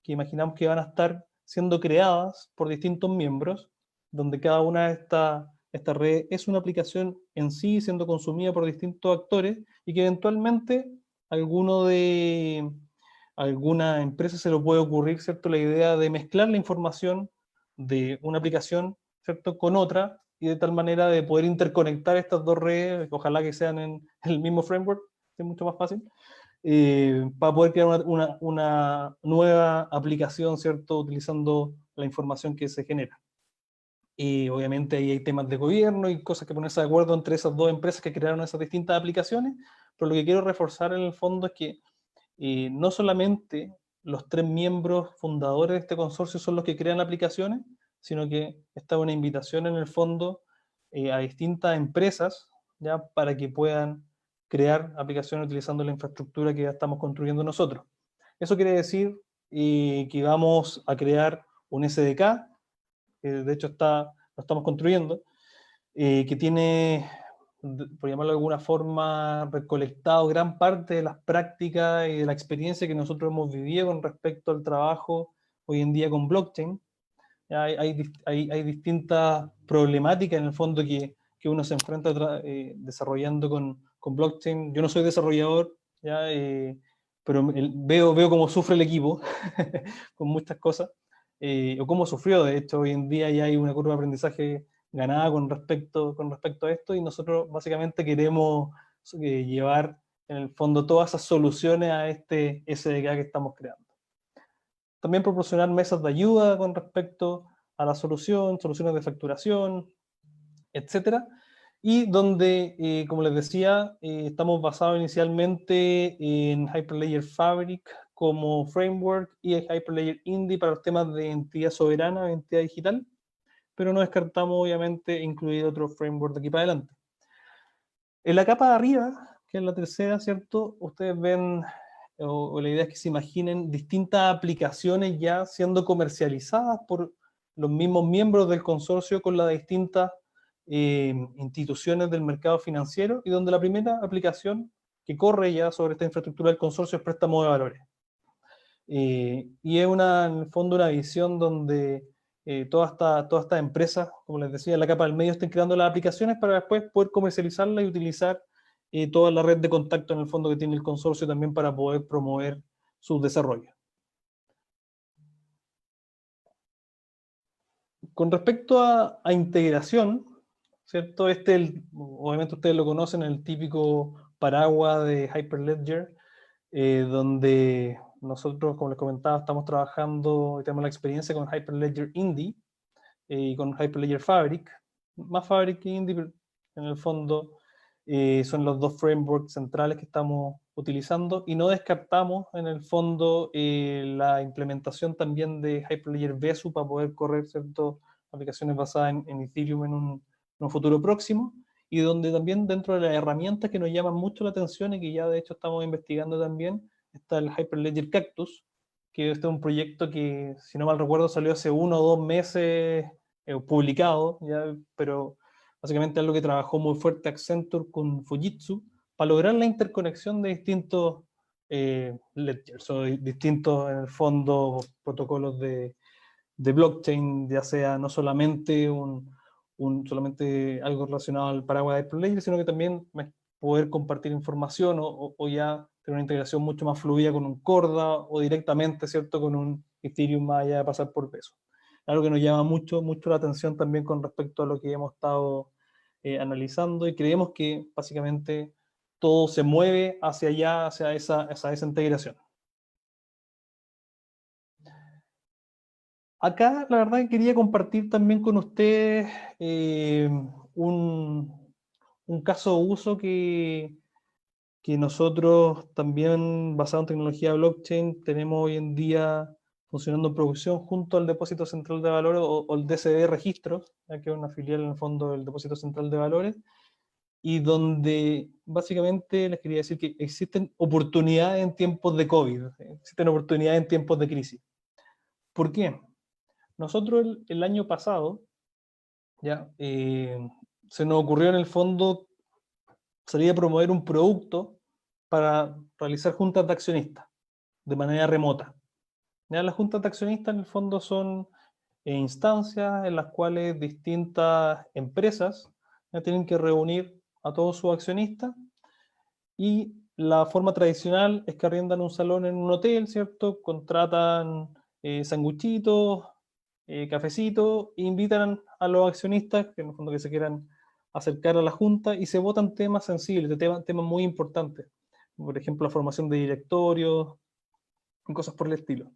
que imaginamos que van a estar siendo creadas por distintos miembros, donde cada una de estas redes es una aplicación en sí, siendo consumida por distintos actores, y que eventualmente alguna empresa se le puede ocurrir, ¿cierto?, la idea de mezclar la información de una aplicación, ¿cierto?, con otra, y de tal manera de poder interconectar estas dos redes, ojalá que sean en el mismo framework, es mucho más fácil, para poder crear una nueva aplicación, ¿cierto?, utilizando la información que se genera. Y obviamente ahí hay temas de gobierno y cosas que ponerse de acuerdo entre esas dos empresas que crearon esas distintas aplicaciones, pero lo que quiero reforzar en el fondo es que no solamente los 3 miembros fundadores de este consorcio son los que crean aplicaciones, sino que está una invitación en el fondo a distintas empresas, ¿ya?, para que puedan crear aplicaciones utilizando la infraestructura que ya estamos construyendo nosotros. Eso quiere decir que vamos a crear un SDK, que de hecho lo estamos construyendo, que tiene, por llamarlo de alguna forma, recolectado gran parte de las prácticas y de la experiencia que nosotros hemos vivido con respecto al trabajo hoy en día con blockchain. Hay distintas problemáticas en el fondo que uno se enfrenta desarrollando con blockchain. Yo no soy desarrollador, ¿ya? Pero veo cómo sufre el equipo con muchas cosas, o cómo sufrió. De hecho, hoy en día ya hay una curva de aprendizaje ganada con respecto a esto, y nosotros básicamente queremos llevar en el fondo todas esas soluciones a este SDK que estamos creando. También proporcionar mesas de ayuda con respecto a la soluciones de facturación, etcétera. Y donde, como les decía, estamos basados inicialmente en Hyperledger Fabric como framework y Hyperledger Indy para los temas de entidad soberana, entidad digital, pero no descartamos obviamente incluir otro framework de aquí para adelante. En la capa de arriba, que es la tercera, ¿cierto? Ustedes ven, o la idea es que se imaginen distintas aplicaciones ya siendo comercializadas por los mismos miembros del consorcio con las distintas instituciones del mercado financiero, y donde la primera aplicación que corre ya sobre esta infraestructura del consorcio es préstamo de valores. Y es en el fondo una visión donde todas estas empresas, como les decía, en la capa del medio estén creando las aplicaciones para después poder comercializarlas y utilizar toda la red de contacto en el fondo que tiene el consorcio también para poder promover sus desarrollos. Con respecto a integración, ¿cierto? Obviamente ustedes lo conocen, el típico paraguas de Hyperledger, donde nosotros, como les comentaba, estamos trabajando y tenemos la experiencia con Hyperledger Indy y con Hyperledger Fabric, más Fabric que Indy, pero en el fondo son los dos frameworks centrales que estamos utilizando, y no descartamos en el fondo la implementación también de Hyperledger Besu para poder correr ciertas aplicaciones basadas en Ethereum en un futuro próximo, y donde también dentro de las herramientas que nos llaman mucho la atención y que ya de hecho estamos investigando también, está el Hyperledger Cactus, que este es un proyecto que, si no mal recuerdo, salió hace 1 o 2 meses publicado, ¿ya? Pero básicamente es algo que trabajó muy fuerte Accenture con Fujitsu para lograr la interconexión de distintos ledgers o distintos, en el fondo, protocolos de blockchain, ya sea no solamente solamente algo relacionado al paraguas de Hyperledger, sino que también poder compartir información o ya tener una integración mucho más fluida con un Corda o directamente, ¿cierto?, con un Ethereum más allá de pasar por Besu. algo que nos llama mucho la atención también con respecto a lo que hemos estado analizando, y creemos que básicamente todo se mueve hacia allá, hacia esa integración. Acá, la verdad, que quería compartir también con ustedes un caso de uso que nosotros también, basado en tecnología blockchain, tenemos hoy en día funcionando en producción junto al Depósito Central de Valores o el DCD Registros, ya que es una filial en el fondo del Depósito Central de Valores, y donde básicamente les quería decir que existen oportunidades en tiempos de COVID, existen oportunidades en tiempos de crisis. ¿Por qué? Nosotros el año pasado, ya, se nos ocurrió en el fondo salir a promover un producto para realizar juntas de accionistas de manera remota. Ya, las juntas de accionistas en el fondo son instancias en las cuales distintas empresas ya tienen que reunir a todos sus accionistas, y la forma tradicional es que arriendan un salón en un hotel, ¿cierto? Contratan sanguchitos, cafecitos, e invitan a los accionistas, que en el fondo que se quieran acercar a la junta, y se votan temas sensibles, temas muy importantes. Por ejemplo, la formación de directorios, cosas por el estilo.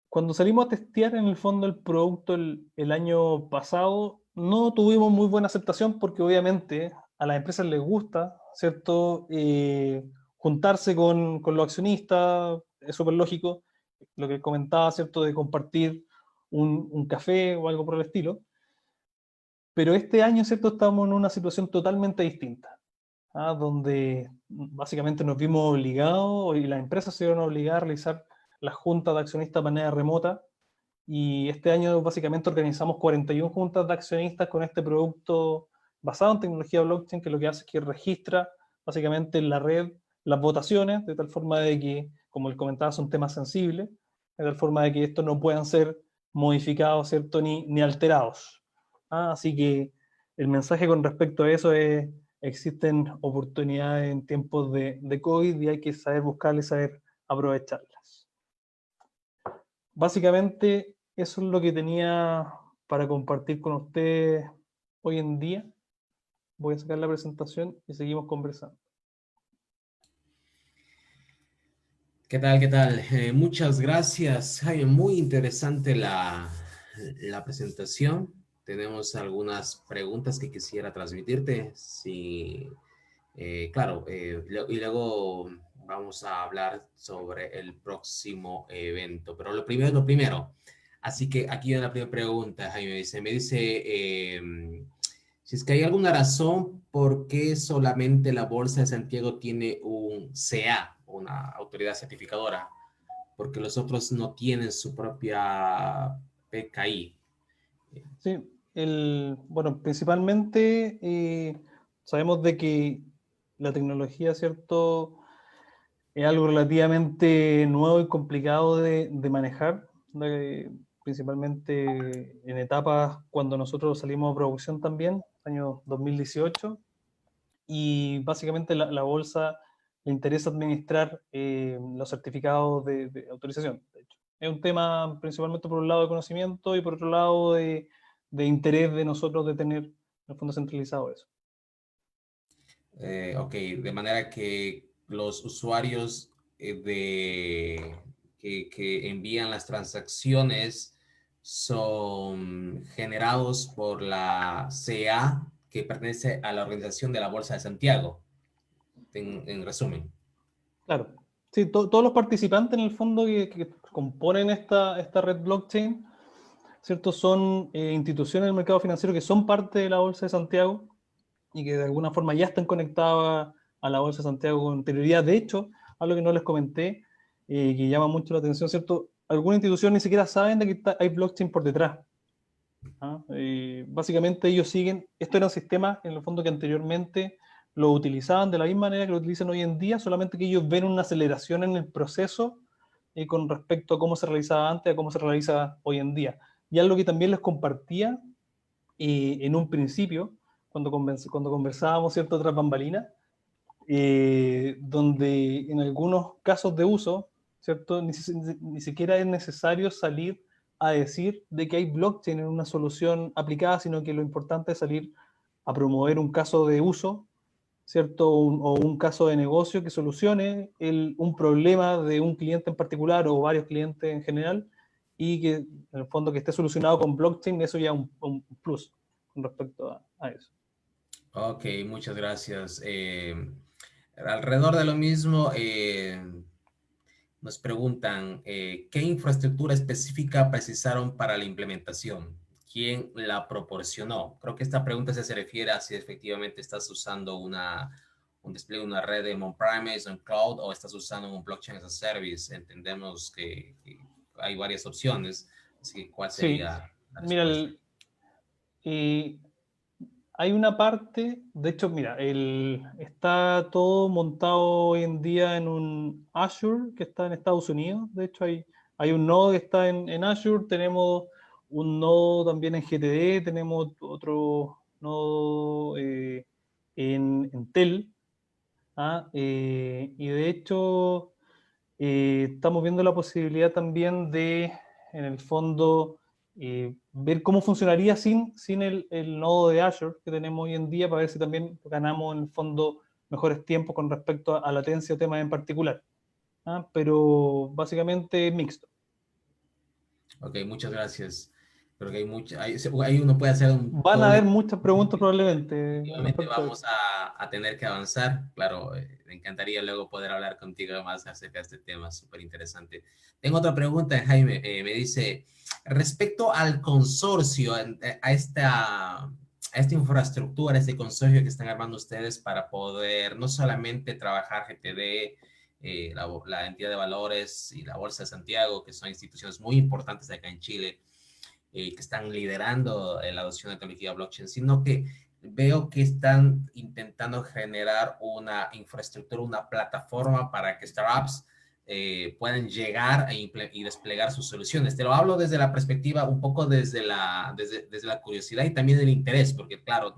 Cuando salimos a testear en el fondo el producto el año pasado, no tuvimos muy buena aceptación porque obviamente a las empresas les gusta, ¿cierto? Juntarse con los accionistas, es súper lógico, lo que comentaba, ¿cierto? De compartir un café o algo por el estilo. Pero este año, ¿cierto? Estamos en una situación totalmente distinta, ¿ah? Donde básicamente nos vimos obligados, y las empresas se vieron obligadas a realizar las juntas de accionistas de manera remota, y este año básicamente organizamos 41 juntas de accionistas con este producto basado en tecnología blockchain, que lo que hace es que registra básicamente en la red las votaciones, de tal forma de que, como él comentaba, son temas sensibles, de tal forma de que estos no puedan ser modificados, ¿cierto? Ni alterados. Así que el mensaje con respecto a eso es: existen oportunidades en tiempos de COVID y hay que saber buscarlas y saber aprovecharlas. Básicamente, eso es lo que tenía para compartir con ustedes hoy en día. Voy a sacar la presentación y seguimos conversando. ¿Qué tal? ¿Qué tal? Muchas gracias, Jaime. Muy interesante la presentación. Tenemos algunas preguntas que quisiera transmitirte. Sí, claro, y luego vamos a hablar sobre el próximo evento. Pero lo primero es lo primero. Así que aquí viene la primera pregunta, Jaime. Me dice, si es que hay alguna razón por qué solamente la Bolsa de Santiago tiene un CA, una autoridad certificadora, porque los otros no tienen su propia PKI. Sí, bueno, principalmente sabemos de que la tecnología, ¿cierto?, es algo relativamente nuevo y complicado de manejar, principalmente en etapas cuando nosotros salimos a producción también, año 2018, y básicamente la bolsa le interesa administrar los certificados de autorización, de hecho. Es un tema principalmente por un lado de conocimiento y por otro lado de interés de nosotros de tener en el fondo centralizado eso. Ok, de manera que los usuarios que envían las transacciones son generados por la CA, que pertenece a la Organización de la Bolsa de Santiago, en resumen. Claro, sí, todos los participantes en el fondo que componen esta red blockchain, ¿cierto? Son instituciones del mercado financiero que son parte de la Bolsa de Santiago y que de alguna forma ya están conectadas a la Bolsa de Santiago con anterioridad. De hecho, algo que no les comenté, que llama mucho la atención, ¿cierto? Algunas instituciones ni siquiera saben de que hay blockchain por detrás. Básicamente ellos siguen, esto era un sistema en el fondo que anteriormente lo utilizaban de la misma manera que lo utilizan hoy en día, solamente que ellos ven una aceleración en el proceso con respecto a cómo se realizaba antes a cómo se realiza hoy en día. Y algo que también les compartía en un principio, cuando conversábamos, ¿cierto?, tras bambalinas, donde en algunos casos de uso, ¿cierto?, ni siquiera es necesario salir a decir de que hay blockchain en una solución aplicada, sino que lo importante es salir a promover un caso de uso, ¿cierto? O un caso de negocio que solucione un problema de un cliente en particular o varios clientes en general, y que en el fondo que esté solucionado con blockchain, eso ya es un plus con respecto a eso. Ok, muchas gracias. Alrededor de lo mismo, nos preguntan, ¿qué infraestructura específica precisaron para la implementación? ¿Quién la proporcionó? Creo que esta pregunta se refiere a si efectivamente estás usando un despliegue de una red de on-premise, en cloud, o estás usando un blockchain as a service. Entendemos que hay varias opciones, así que ¿cuál Sí, sería la mira, respuesta? y hay una parte, de hecho, mira, está todo montado hoy en día en un Azure que está en Estados Unidos. De hecho, hay un nodo que está en Azure, tenemos un nodo también en GTD, tenemos otro nodo en Tel. Y de hecho, estamos viendo la posibilidad también de, en el fondo, ver cómo funcionaría sin el nodo de Azure que tenemos hoy en día, para ver si también ganamos en el fondo mejores tiempos con respecto a latencia o temas en particular. Pero básicamente mixto. Ok, muchas gracias. Creo que hay mucha, ahí uno puede hacer un Van a doble. haber muchas preguntas probablemente Efectivamente respecto a vamos eso. a tener que avanzar. Claro, me encantaría luego poder hablar contigo más acerca de este tema, súper interesante. Tengo otra pregunta, Jaime. Me dice, respecto al consorcio, a esta infraestructura, a este consorcio que están armando ustedes para poder no solamente trabajar GTD, la entidad de valores y la Bolsa de Santiago, que son instituciones muy importantes acá en Chile, que están liderando la adopción de tecnología blockchain, sino que veo que están intentando generar una infraestructura, una plataforma para que startups puedan llegar y desplegar sus soluciones. Te lo hablo desde la perspectiva, un poco desde la curiosidad y también el interés, porque claro,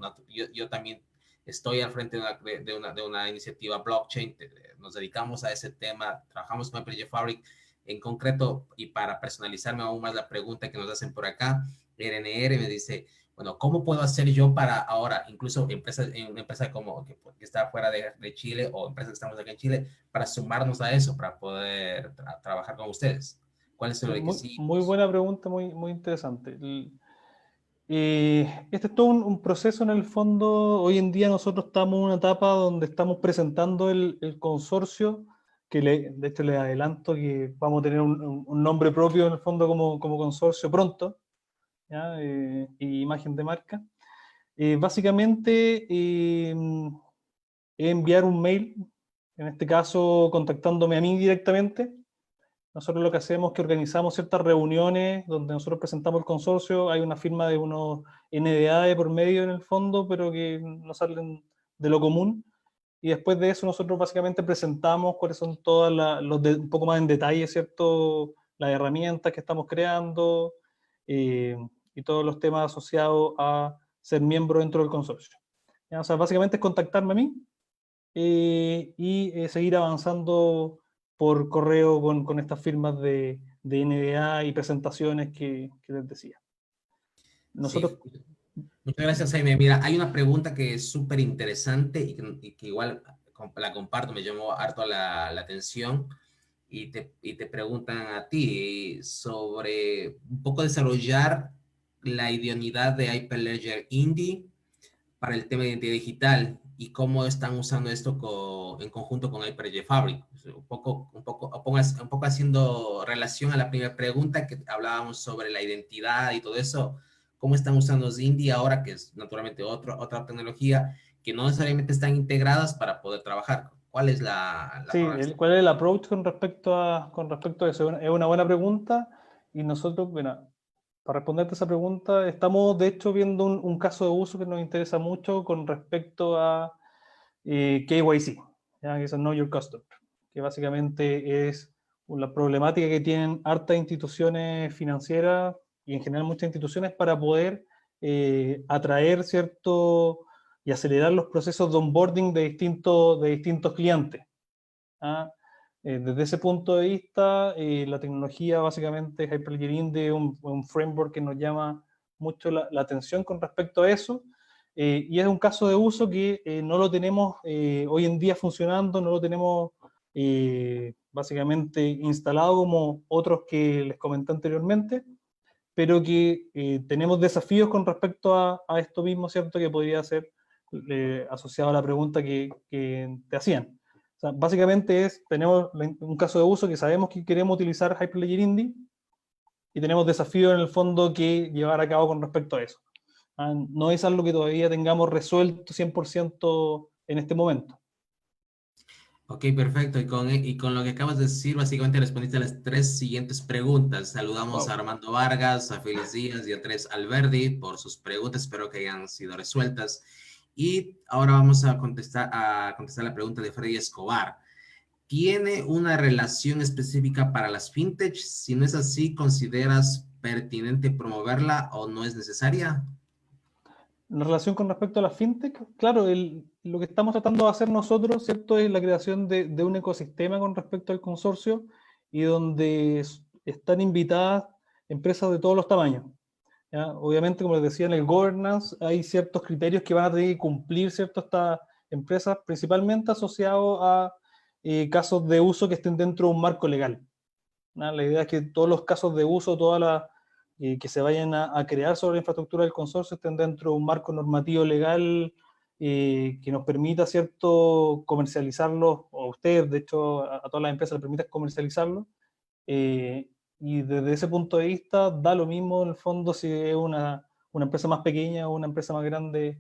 yo también estoy al frente de una iniciativa blockchain, nos dedicamos a ese tema, trabajamos con Project Fabric en concreto, y para personalizarme aún más la pregunta que nos hacen por acá, RNR me dice, bueno, ¿cómo puedo hacer yo para ahora, incluso una empresa como que está fuera de Chile, o empresas que estamos aquí en Chile, para sumarnos a eso, para poder trabajar con ustedes? ¿Cuáles son Sí, los muy requisitos? buena pregunta, muy interesante. Este es todo un proceso en el fondo. Hoy en día nosotros estamos en una etapa donde estamos presentando el consorcio, que de hecho les adelanto que vamos a tener un nombre propio en el fondo como consorcio pronto, ¿ya? Y imagen de marca. Básicamente, enviar un mail, en este caso contactándome a mí directamente. Nosotros lo que hacemos es que organizamos ciertas reuniones donde nosotros presentamos el consorcio, hay una firma de unos NDA de por medio en el fondo, pero que no salen de lo común. Y después de eso nosotros básicamente presentamos cuáles son todas un poco más en detalle, ¿cierto? Las herramientas que estamos creando, eh, y todos los temas asociados a ser miembro dentro del consorcio. ¿Ya? O sea, básicamente es contactarme a mí, y seguir avanzando por correo con estas firmas de NDA y presentaciones que les decía. Sí, Nosotros, muchas gracias, Jaime. Mira, hay una pregunta que es súper interesante y que igual la comparto, me llamó harto la atención, y te preguntan a ti sobre un poco desarrollar la idoneidad de Hyperledger Indy para el tema de identidad digital y cómo están usando esto en conjunto con Hyper-Ledger Fabric. Un poco haciendo relación a la primera pregunta que hablábamos sobre la identidad y todo eso, cómo están usando Indy ahora, que es naturalmente otra tecnología que no necesariamente están integradas para poder trabajar. ¿Cuál es la sí, programación? ¿cuál es el approach con respecto a eso? Es una buena pregunta, y nosotros, bueno, para responderte a esa pregunta, estamos de hecho viendo un caso de uso que nos interesa mucho con respecto a KYC, ¿ya? Que es el Know Your Customer, que básicamente es la problemática que tienen hartas instituciones financieras y en general muchas instituciones para poder atraer, ¿cierto? Y acelerar los procesos de onboarding de distintos clientes. ¿Ah? Desde ese punto de vista, la tecnología básicamente Hyperledger Indy es un framework que nos llama mucho la atención con respecto a eso, y es un caso de uso que no lo tenemos hoy en día funcionando, no lo tenemos básicamente instalado como otros que les comenté anteriormente, pero que tenemos desafíos con respecto a esto mismo, ¿cierto? Que podría ser asociado a la pregunta que te hacían. O sea, básicamente tenemos un caso de uso que sabemos que queremos utilizar Hyperledger Indy y tenemos desafíos en el fondo que llevar a cabo con respecto a eso. No es algo que todavía tengamos resuelto 100% en este momento. Ok, perfecto. Y con lo que acabas de decir, básicamente respondiste a las tres siguientes preguntas. Saludamos a Wow. Armando Vargas, a Félix Díaz y a Andrés Alberdi por sus preguntas. Espero que hayan sido resueltas. Y ahora vamos a contestar la pregunta de Freddy Escobar. ¿Tiene una relación específica para las fintech? Si no es así, ¿consideras pertinente promoverla o no es necesaria? En relación con respecto a la fintech, claro, lo que estamos tratando de hacer nosotros, ¿cierto?, es la creación de un ecosistema con respecto al consorcio y donde están invitadas empresas de todos los tamaños. ¿Ya? Obviamente, como les decía, en el governance hay ciertos criterios que van a tener que cumplir, ¿cierto?, estas empresas, principalmente asociados a casos de uso que estén dentro de un marco legal. ¿No? La idea es que todos los casos de uso, todas las que se vayan a crear sobre la infraestructura del consorcio estén dentro de un marco normativo legal que nos permita, ¿cierto?, comercializarlo, o a ustedes, de hecho, a todas las empresas les permita comercializarlo. eh, y desde ese punto de vista, da lo mismo en el fondo si es una empresa más pequeña o una empresa más grande.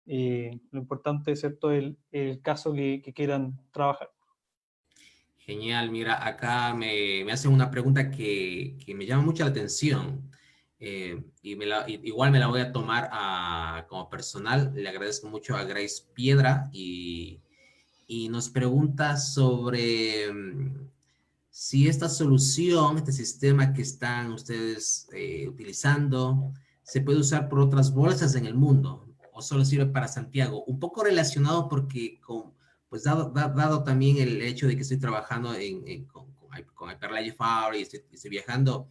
Lo importante, ¿cierto?, es el caso que quieran trabajar. Genial, mira, acá me hacen una pregunta que me llama mucho la atención y igual me la voy a tomar como personal. Le agradezco mucho a Grace Piedra y nos pregunta sobre si esta solución, este sistema que están ustedes utilizando, se puede usar por otras bolsas en el mundo o solo sirve para Santiago. Un poco relacionado porque pues dado también el hecho de que estoy trabajando con Hyperledger Fabric y estoy viajando,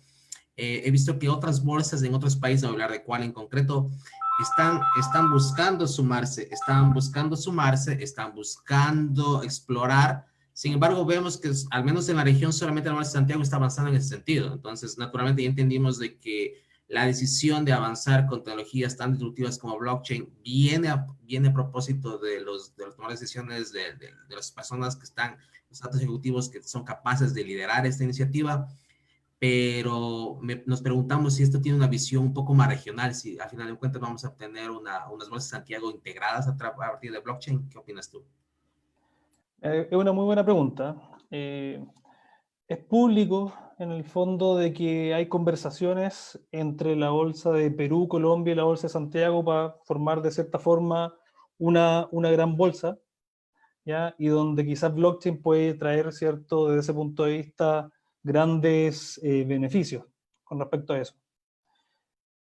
he visto que otras bolsas en otros países, no voy a hablar de cuál en concreto, están buscando sumarse, están buscando explorar. Sin embargo, vemos que al menos en la región solamente la bolsa de Santiago está avanzando en ese sentido. Entonces, naturalmente ya entendimos de que la decisión de avanzar con tecnologías tan disruptivas como blockchain viene a propósito de los tomar decisiones de las personas que están, los altos ejecutivos que son capaces de liderar esta iniciativa, pero nos preguntamos si esto tiene una visión un poco más regional, si al final de cuentas vamos a obtener unas bolsas de Santiago integradas a partir de blockchain. ¿Qué opinas tú? Es una muy buena pregunta. Es público en el fondo de que hay conversaciones entre la Bolsa de Perú, Colombia y la Bolsa de Santiago para formar de cierta forma una gran bolsa, ¿ya? Y donde quizás blockchain puede traer, ¿cierto?, desde ese punto de vista, grandes beneficios con respecto a eso.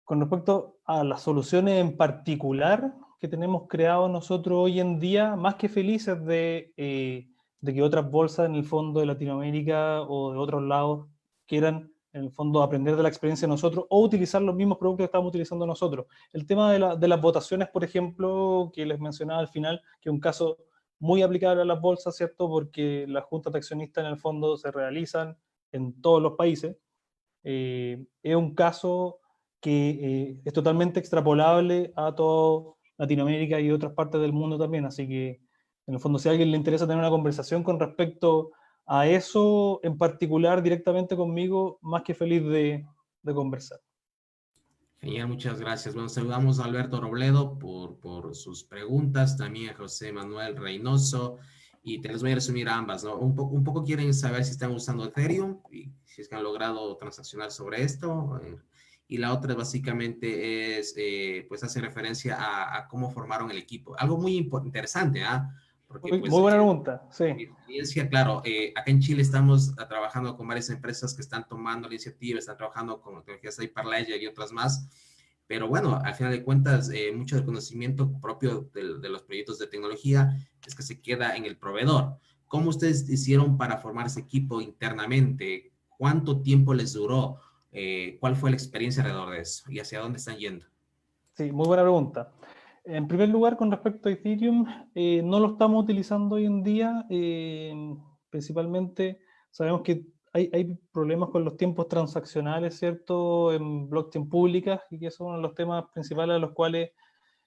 Con respecto a las soluciones en particular que tenemos creado nosotros hoy en día, más que felices de que otras bolsas en el fondo de Latinoamérica o de otros lados quieran en el fondo aprender de la experiencia de nosotros o utilizar los mismos productos que estamos utilizando nosotros. El tema de las votaciones, por ejemplo, que les mencionaba al final, que es un caso muy aplicable a las bolsas, ¿cierto? Porque las juntas de accionistas en el fondo se realizan en todos los países. Es un caso que es totalmente extrapolable a toda Latinoamérica y otras partes del mundo también, así que en el fondo si a alguien le interesa tener una conversación con respecto a eso en particular directamente conmigo, más que feliz de conversar. Genial, muchas gracias. Bueno, saludamos a Alberto Robledo por sus preguntas, también a José Manuel Reynoso, y te les voy a resumir ambas, ¿no? Un poco quieren saber si están usando Ethereum y si es que han logrado transaccionar sobre esto. Y la otra básicamente pues hace referencia a cómo formaron el equipo. Algo muy interesante, ¿ah? Porque Muy pues buena pregunta, mi sí. experiencia, claro, acá en Chile estamos trabajando con varias empresas que están tomando la iniciativa, están trabajando con tecnologías Hyperledger y otras más, pero bueno, al final de cuentas, mucho del conocimiento propio de los proyectos de tecnología es que se queda en el proveedor. ¿Cómo ustedes hicieron para formar ese equipo internamente? ¿Cuánto tiempo les duró? ¿Cuál fue la experiencia alrededor de eso? ¿Y hacia dónde están yendo? Sí, muy buena pregunta. En primer lugar, con respecto a Ethereum, no lo estamos utilizando hoy en día. Principalmente sabemos que hay problemas con los tiempos transaccionales, ¿cierto? En blockchain públicas, y que son uno de los temas principales a los cuales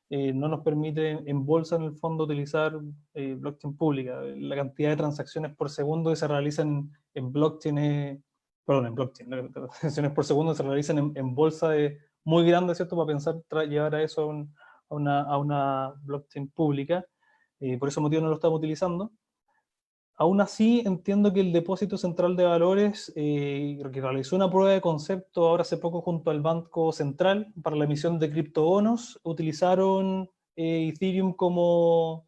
no nos permite en bolsa, en el fondo, utilizar blockchain pública. La cantidad de transacciones por segundo que se realizan en blockchain, perdón, en blockchain, las transacciones por segundo que se realizan en bolsa es muy grande, ¿cierto? Para pensar llevar a eso a una blockchain pública. Por ese motivo no lo estamos utilizando. Aún así, entiendo que el Depósito Central de Valores, que realizó una prueba de concepto ahora hace poco junto al Banco Central para la emisión de criptobonos, utilizaron Ethereum como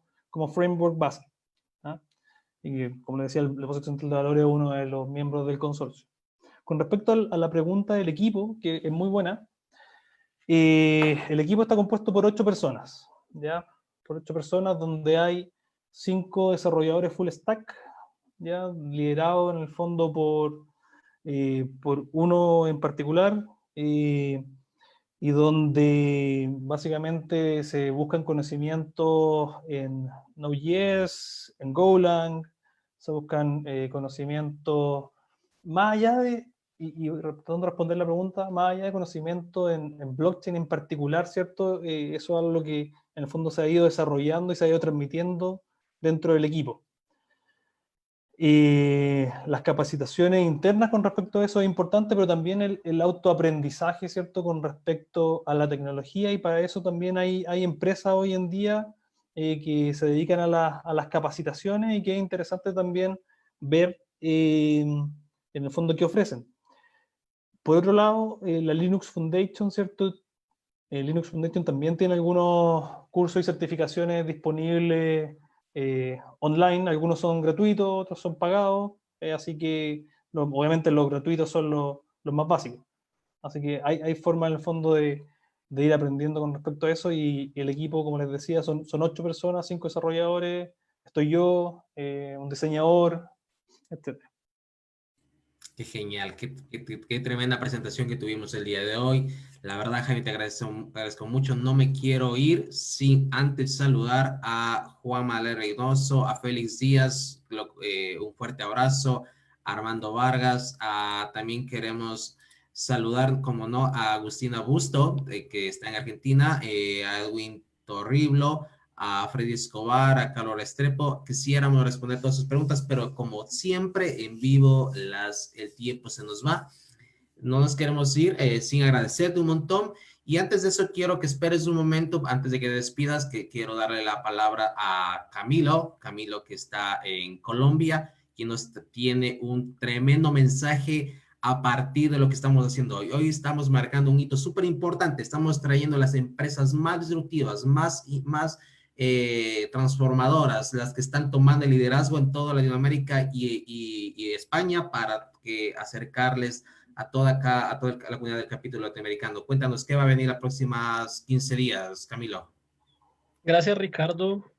framework base. ¿Ah? Y como le decía, el Depósito Central de Valores es uno de los miembros del consorcio. Con respecto a la pregunta del equipo, que es muy buena, el equipo está compuesto por 8 personas, ¿ya? Por 8 personas, donde hay 5 desarrolladores full stack, ¿ya? Liderado en el fondo por uno en particular, y donde básicamente se buscan conocimientos en Node.js, en Golang, se buscan conocimientos más allá de, y tratando de responder la pregunta, más allá de conocimiento en blockchain en particular, ¿cierto? Eso es algo que en el fondo se ha ido desarrollando y se ha ido transmitiendo dentro del equipo. Las capacitaciones internas con respecto a eso es importante, pero también el autoaprendizaje, ¿cierto? Con respecto a la tecnología, y para eso también hay empresas hoy en día que se dedican a las capacitaciones, y que es interesante también ver en el fondo qué ofrecen. Por otro lado, la Linux Foundation, ¿cierto? Linux Foundation también tiene algunos cursos y certificaciones disponibles online. Algunos son gratuitos, otros son pagados, así que obviamente los gratuitos son los más básicos. Así que hay forma en el fondo de ir aprendiendo con respecto a eso, y el equipo, como les decía, son 8 personas, 5 desarrolladores, estoy yo, un diseñador, etc. Qué genial, qué tremenda presentación que tuvimos el día de hoy. La verdad, Jaime, te agradezco mucho. No me quiero ir sin antes saludar a Juan Maler Reynoso, a Félix Díaz, un fuerte abrazo, a Armando Vargas. También queremos saludar, como no, a Agustina Busto, que está en Argentina, a Edwin Torriblo, a Freddy Escobar, a Carlos Restrepo. Quisiéramos responder todas sus preguntas, pero como siempre en vivo el tiempo se nos va. No nos queremos ir sin agradecerte un montón. Y antes de eso, quiero que esperes un momento, antes de que despidas, que quiero darle la palabra a Camilo, que está en Colombia, quien nos tiene un tremendo mensaje a partir de lo que estamos haciendo hoy. Hoy estamos marcando un hito súper importante. Estamos trayendo las empresas más disruptivas, más transformadoras, las que están tomando el liderazgo en toda Latinoamérica y España, para acercarles a toda la comunidad del capítulo latinoamericano. Cuéntanos qué va a venir los próximos 15 días, Camilo. Gracias, Ricardo.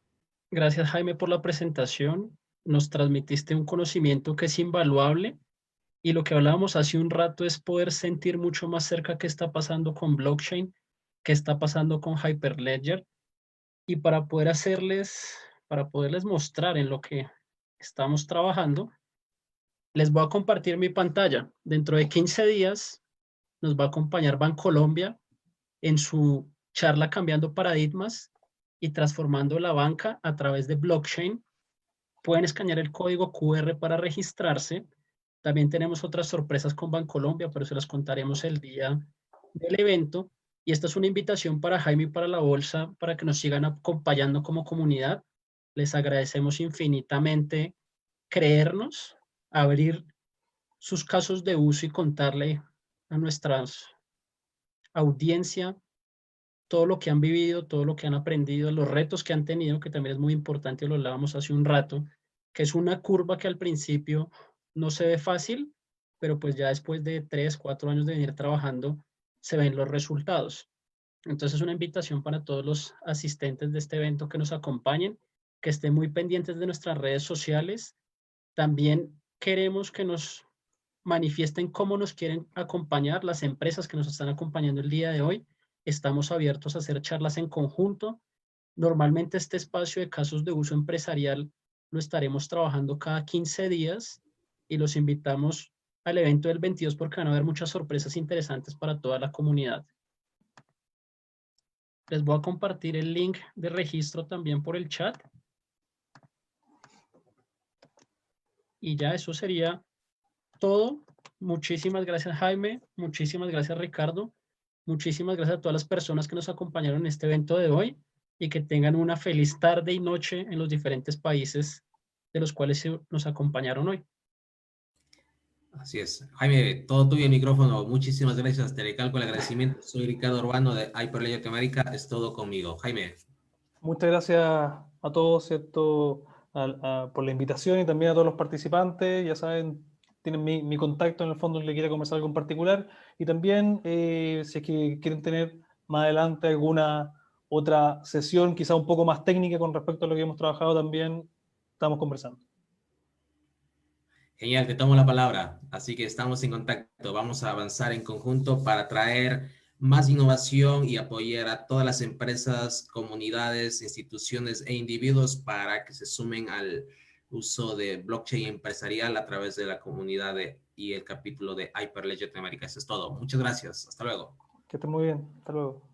Gracias, Jaime, por la presentación. Nos transmitiste un conocimiento que es invaluable, y lo que hablábamos hace un rato es poder sentir mucho más cerca qué está pasando con blockchain, qué está pasando con Hyperledger, y para poderles mostrar en lo que estamos trabajando, les voy a compartir mi pantalla. Dentro de 15 días nos va a acompañar Bancolombia en su charla Cambiando Paradigmas y Transformando la Banca a través de blockchain. Pueden escanear el código QR para registrarse. También tenemos otras sorpresas con Bancolombia, pero se las contaremos el día del evento. Y esta es una invitación para Jaime y para la Bolsa, para que nos sigan acompañando como comunidad. Les agradecemos infinitamente creernos, abrir sus casos de uso y contarle a nuestra audiencia todo lo que han vivido, todo lo que han aprendido, los retos que han tenido, que también es muy importante, lo hablábamos hace un rato, que es una curva que al principio no se ve fácil, pero pues ya después de 3, 4 años de venir trabajando, se ven los resultados. Entonces es una invitación para todos los asistentes de este evento que nos acompañen, que estén muy pendientes de nuestras redes sociales, También queremos que nos manifiesten cómo nos quieren acompañar las empresas que nos están acompañando el día de hoy. Estamos abiertos a hacer charlas en conjunto. Normalmente este espacio de casos de uso empresarial lo estaremos trabajando cada 15 días y los invitamos al evento del 22 porque van a haber muchas sorpresas interesantes para toda la comunidad. Les voy a compartir el link de registro también por el chat. Y ya eso sería todo. Muchísimas gracias, Jaime. Muchísimas gracias, Ricardo. Muchísimas gracias a todas las personas que nos acompañaron en este evento de hoy y que tengan una feliz tarde y noche en los diferentes países de los cuales nos acompañaron hoy. Así es. Jaime, todo tuyo el micrófono. Muchísimas gracias. Te recalco el agradecimiento. Soy Ricardo Urbano de Hyperledger Latinoamérica. Es todo conmigo. Jaime. Muchas gracias a todos, ¿cierto? Por la invitación y también a todos los participantes. Ya saben, tienen mi contacto en el fondo si le quiere conversar algo en particular. Y también, si es que quieren tener más adelante alguna otra sesión, quizá un poco más técnica con respecto a lo que hemos trabajado también, estamos conversando. Genial, te tomo la palabra. Así que estamos en contacto. Vamos a avanzar en conjunto para traer más innovación y apoyar a todas las empresas, comunidades, instituciones e individuos para que se sumen al uso de blockchain empresarial a través de la comunidad y el capítulo de Hyperledger Latinoamérica. Eso es todo. Muchas gracias. Hasta luego. Que estén muy bien. Hasta luego.